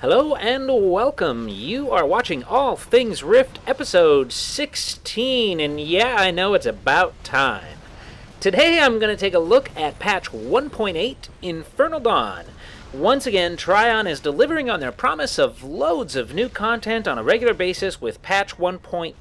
Hello and welcome. You are watching All Things Rift episode 16, and yeah, I know it's about time. Today I'm going to take a look at patch 1.8 Infernal Dawn. Once again, Trion is delivering on their promise of loads of new content on a regular basis with patch 1.8.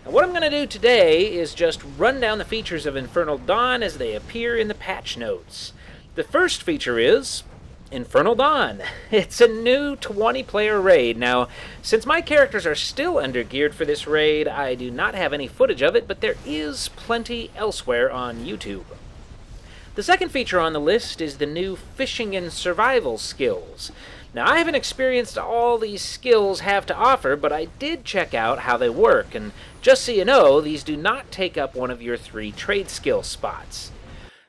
Now, what I'm going to do today is just run down the features of Infernal Dawn as they appear in the patch notes. The first feature is Infernal Dawn. It's a new 20-player raid. Now, since my characters are still undergeared for this raid, I do not have any footage of it, but there is plenty elsewhere on YouTube. The second feature on the list is the new fishing and survival skills. Now, I haven't experienced all these skills have to offer, but I did check out how they work, and just so you know, these do not take up one of your 3 trade skill spots.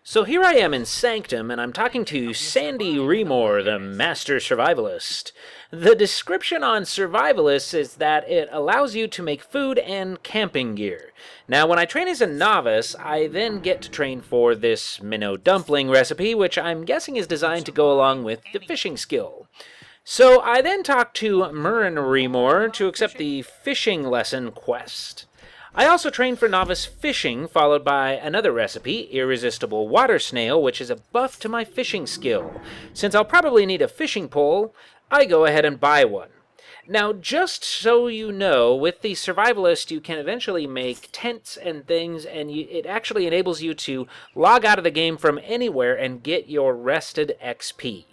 So here I am in Sanctum, and I'm talking to Sandy Remor, the Master Survivalist. The description on Survivalist is that it allows you to make food and camping gear. Now, when I train as a novice, I then get to train for this minnow dumpling recipe, which I'm guessing is designed to go along with the fishing skill. So I then talk to Murren Remor to accept the fishing lesson quest. I also trained for novice fishing, followed by another recipe, Irresistible Water Snail, which is a buff to my fishing skill. Since I'll probably need a fishing pole, I go ahead and buy one. Now, just so you know, with the Survivalist, you can eventually make tents and things, and it actually enables you to log out of the game from anywhere and get your rested XP.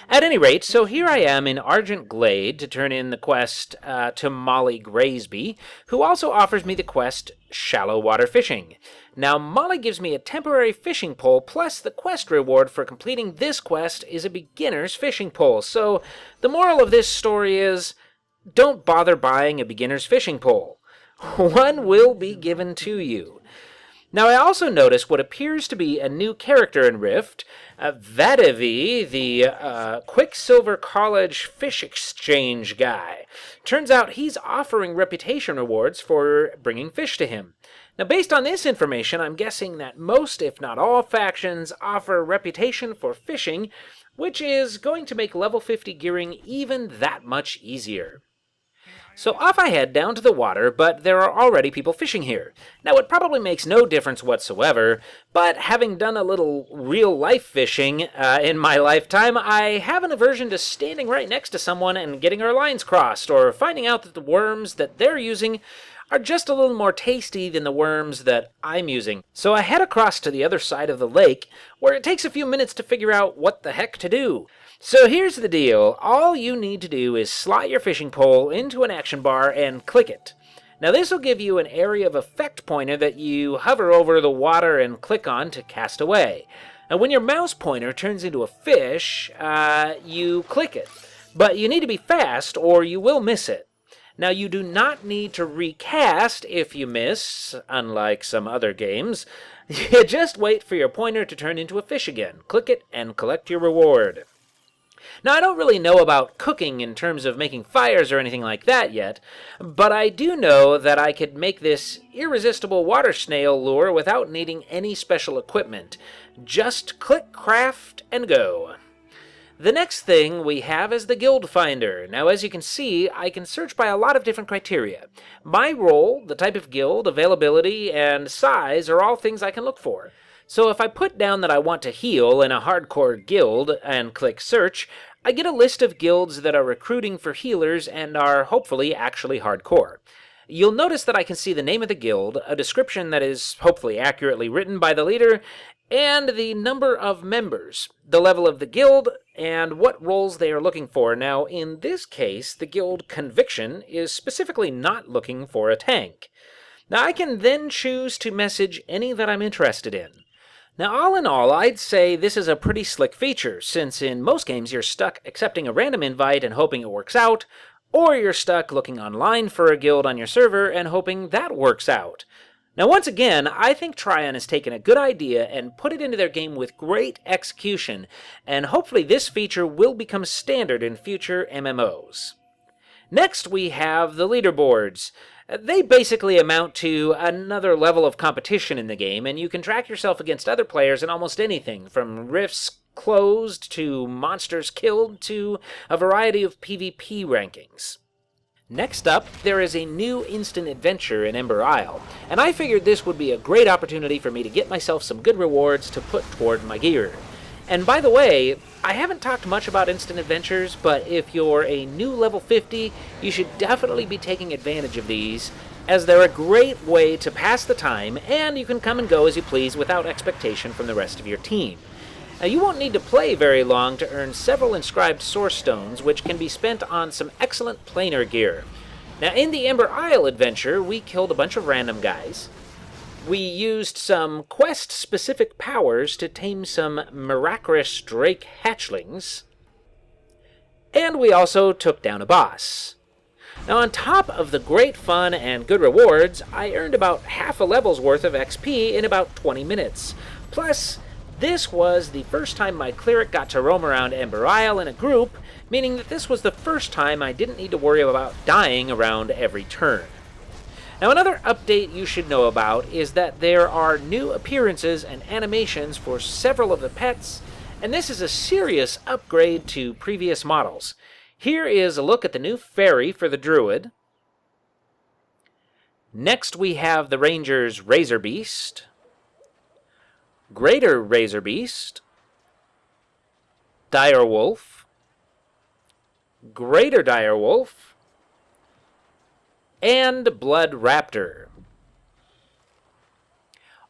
At any rate, so here I am in Argent Glade to turn in the quest to Molly Graysby, who also offers me the quest Shallow Water Fishing. Now, Molly gives me a temporary fishing pole, plus the quest reward for completing this quest is a beginner's fishing pole. So, the moral of this story is, don't bother buying a beginner's fishing pole. One will be given to you. Now, I also noticed what appears to be a new character in Rift, Vadavi, the Quicksilver College Fish Exchange guy. Turns out he's offering reputation rewards for bringing fish to him. Now, based on this information, I'm guessing that most, if not all, factions offer reputation for fishing, which is going to make level 50 gearing even that much easier. So off I head down to the water, but there are already people fishing here. Now, it probably makes no difference whatsoever, but having done a little real-life fishing in my lifetime, I have an aversion to standing right next to someone and getting our lines crossed, or finding out that the worms that they're using are just a little more tasty than the worms that I'm using. So I head across to the other side of the lake, where it takes a few minutes to figure out what the heck to do. So here's the deal. All you need to do is slot your fishing pole into an action bar and click it. Now, this will give you an area of effect pointer that you hover over the water and click on to cast away. Now, when your mouse pointer turns into a fish, you click it. But you need to be fast or you will miss it. Now, you do not need to recast if you miss, unlike some other games. You just wait for your pointer to turn into a fish again. Click it and collect your reward. Now, I don't really know about cooking in terms of making fires or anything like that yet, but I do know that I could make this irresistible water snail lure without needing any special equipment. Just click craft and go. The next thing we have is the Guild Finder. Now, as you can see, I can search by a lot of different criteria. My role, the type of guild, availability, and size are all things I can look for. So if I put down that I want to heal in a hardcore guild and click search, I get a list of guilds that are recruiting for healers and are hopefully actually hardcore. You'll notice that I can see the name of the guild, a description that is hopefully accurately written by the leader, and the number of members, the level of the guild, and what roles they are looking for. Now, in this case, the guild Conviction is specifically not looking for a tank. Now, I can then choose to message any that I'm interested in. Now, all in all, I'd say this is a pretty slick feature, since in most games you're stuck accepting a random invite and hoping it works out, or you're stuck looking online for a guild on your server and hoping that works out. Now, once again, I think Trion has taken a good idea and put it into their game with great execution, and hopefully this feature will become standard in future MMOs. Next, we have the leaderboards. They basically amount to another level of competition in the game, and you can track yourself against other players in almost anything, from rifts closed to monsters killed to a variety of PvP rankings. Next up, there is a new instant adventure in Ember Isle, and I figured this would be a great opportunity for me to get myself some good rewards to put toward my gear. And by the way, I haven't talked much about instant adventures, but if you're a new level 50, you should definitely be taking advantage of these, as they're a great way to pass the time, and you can come and go as you please without expectation from the rest of your team. Now, you won't need to play very long to earn several inscribed source stones, which can be spent on some excellent planar gear. Now, in the Ember Isle adventure, we killed a bunch of random guys. We used some quest-specific powers to tame some Maracris Drake hatchlings. And we also took down a boss. Now, on top of the great fun and good rewards, I earned about half a level's worth of XP in about 20 minutes. Plus, this was the first time my cleric got to roam around Ember Isle in a group, meaning that this was the first time I didn't need to worry about dying around every turn. Now, another update you should know about is that there are new appearances and animations for several of the pets, and this is a serious upgrade to previous models. Here is a look at the new fairy for the druid. Next we have the ranger's Razor Beast, Greater Razor Beast, Dire Wolf, Greater Dire Wolf, and Blood Raptor.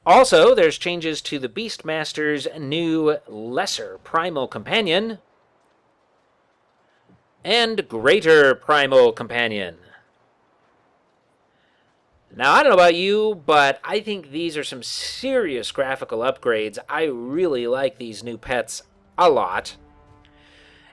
Also, there's changes to the Beastmaster's new Lesser Primal Companion and Greater Primal Companion. Now, I don't know about you, but I think these are some serious graphical upgrades. I really like these new pets a lot.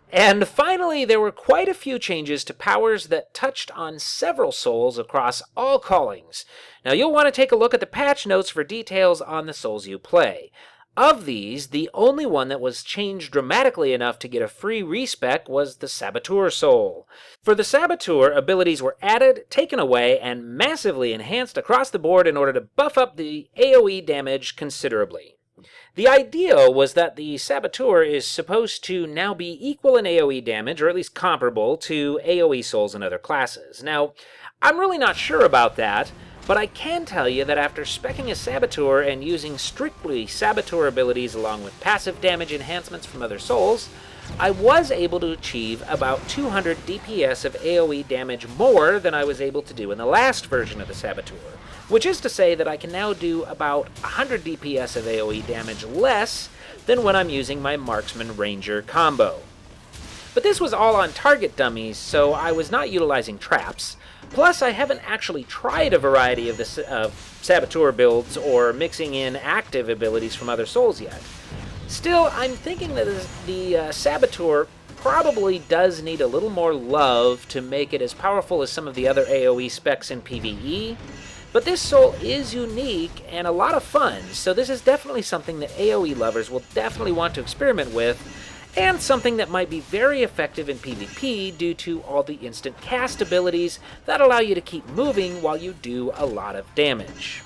And finally, there were quite a few changes to powers that touched on several souls across all callings. Now, you'll want to take a look at the patch notes for details on the souls you play. Of these, the only one that was changed dramatically enough to get a free respec was the Saboteur soul. For the Saboteur, abilities were added, taken away, and massively enhanced across the board in order to buff up the AoE damage considerably. The idea was that the Saboteur is supposed to now be equal in AoE damage, or at least comparable, to AoE souls in other classes. Now, I'm really not sure about that, but I can tell you that after speccing a Saboteur and using strictly Saboteur abilities along with passive damage enhancements from other souls, I was able to achieve about 200 DPS of AoE damage more than I was able to do in the last version of the Saboteur, which is to say that I can now do about 100 DPS of AoE damage less than when I'm using my Marksman Ranger combo. But this was all on target dummies, so I was not utilizing traps. Plus, I haven't actually tried a variety of Saboteur builds or mixing in active abilities from other souls yet. Still, I'm thinking that the Saboteur probably does need a little more love to make it as powerful as some of the other AoE specs in PvE, but this soul is unique and a lot of fun, so this is definitely something that AoE lovers will definitely want to experiment with, and something that might be very effective in PvP due to all the instant cast abilities that allow you to keep moving while you do a lot of damage.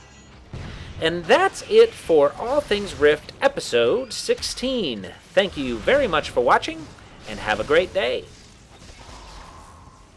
And that's it for All Things Rift episode 16. Thank you very much for watching, and have a great day.